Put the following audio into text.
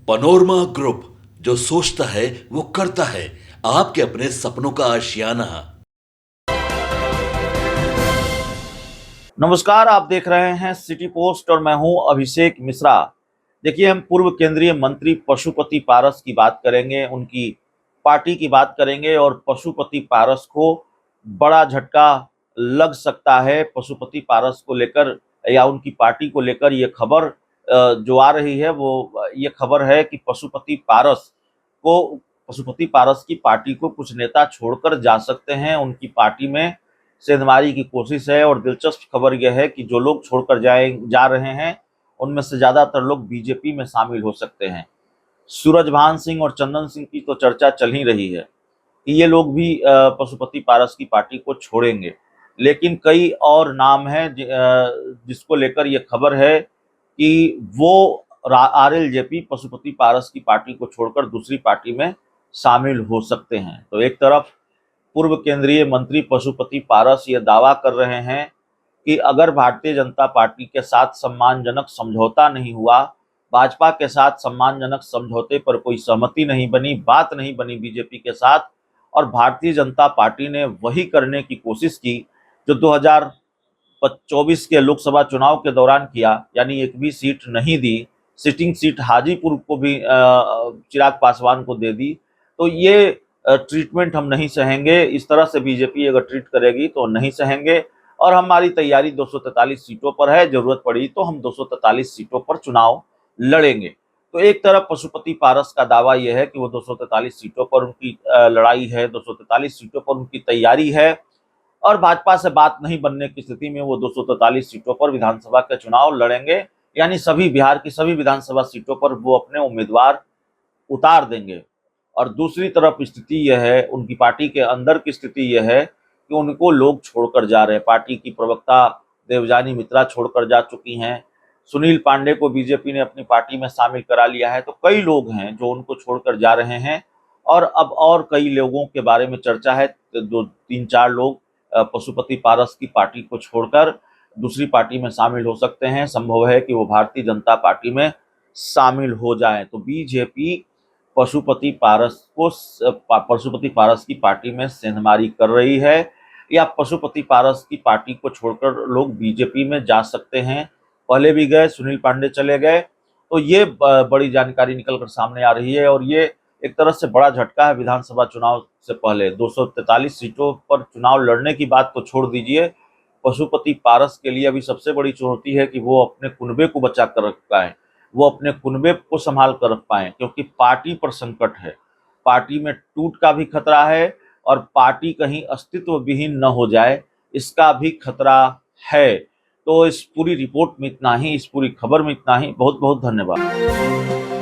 Panorama group, जो सोचता है वो करता है। आपके अपने सपनों का आशियाना। नमस्कार, आप देख रहे हैं सिटी पोस्ट और मैं हूं अभिषेक मिश्रा। देखिए, हम पूर्व केंद्रीय मंत्री पशुपति पारस की बात करेंगे, उनकी पार्टी की बात करेंगे और पशुपति पारस को बड़ा झटका लग सकता है। पशुपति पारस को लेकर या उनकी पार्टी को लेकर ये खबर जो आ रही है वो ये खबर है कि पशुपति पारस की पार्टी को कुछ नेता छोड़कर जा सकते हैं। उनकी पार्टी में सेंधमारी की कोशिश है और दिलचस्प खबर यह है कि जो लोग छोड़कर जा रहे हैं उनमें से ज्यादातर लोग बीजेपी में शामिल हो सकते हैं। सूरजभान सिंह और चंदन सिंह की तो चर्चा चल ही रही है कि ये लोग भी पशुपति पारस की पार्टी को छोड़ेंगे, लेकिन कई और नाम हैं जिसको लेकर ये खबर है कि वो आरएलजेपी पशुपति पारस की पार्टी को छोड़कर दूसरी पार्टी में शामिल हो सकते हैं। तो एक तरफ पूर्व केंद्रीय मंत्री पशुपति पारस ये दावा कर रहे हैं कि अगर भारतीय जनता पार्टी के साथ सम्मानजनक समझौता नहीं हुआ, भाजपा के साथ सम्मानजनक समझौते पर कोई सहमति नहीं बनी, बात नहीं बनी बीजेपी के साथ, और भारतीय जनता पार्टी ने वही करने की कोशिश की जो 2024 के लोकसभा चुनाव के दौरान किया, यानी एक भी सीट नहीं दी, सिटिंग सीट हाजीपुर को भी चिराग पासवान को दे दी, तो ये ट्रीटमेंट हम नहीं सहेंगे। इस तरह से बीजेपी अगर ट्रीट करेगी तो नहीं सहेंगे और हमारी तैयारी 243 सीटों पर है, जरूरत पड़ी तो हम 243 सीटों पर चुनाव लड़ेंगे। तो एक तरफ पशुपति पारस का दावा यह है कि वो 243 सीटों पर उनकी लड़ाई है, 243 सीटों पर उनकी तैयारी है और भाजपा से बात नहीं बनने की स्थिति में वो 243 सीटों पर विधानसभा के चुनाव लड़ेंगे, यानी सभी बिहार की सभी विधानसभा सीटों पर वो अपने उम्मीदवार उतार देंगे। और दूसरी तरफ स्थिति यह है, उनकी पार्टी के अंदर की स्थिति यह है कि उनको लोग छोड़कर जा रहे हैं। पार्टी की प्रवक्ता देवजानी मित्रा छोड़कर जा चुकी हैं, सुनील पांडे को बीजेपी ने अपनी पार्टी में शामिल करा लिया है। तो कई लोग हैं जो उनको छोड़कर जा रहे हैं और अब और कई लोगों के बारे में चर्चा है। दो तीन चार लोग पशुपति पारस की पार्टी को छोड़कर दूसरी पार्टी में शामिल हो सकते हैं। संभव है कि वो भारतीय जनता पार्टी में शामिल हो जाएं। तो बीजेपी पशुपति पारस की पार्टी में सेंधमारी कर रही है या पशुपति पारस की पार्टी को छोड़कर लोग बीजेपी में जा सकते हैं। पहले भी गए, सुनील पांडे चले गए, तो ये बड़ी जानकारी निकलकर सामने आ रही है और ये एक तरह से बड़ा झटका है। विधानसभा चुनाव से पहले 243 सीटों पर चुनाव लड़ने की बात तो छोड़ दीजिए, पशुपति पारस के लिए अभी सबसे बड़ी चुनौती है कि वो अपने कुनबे को बचा कर रख पाए, वो अपने कुनबे को संभाल कर रख पाए, क्योंकि पार्टी पर संकट है, पार्टी में टूट का भी खतरा है और पार्टी कहीं अस्तित्व विहीन न हो जाए इसका भी खतरा है। तो इस पूरी रिपोर्ट में इतना ही, इस पूरी खबर में इतना ही। बहुत बहुत धन्यवाद।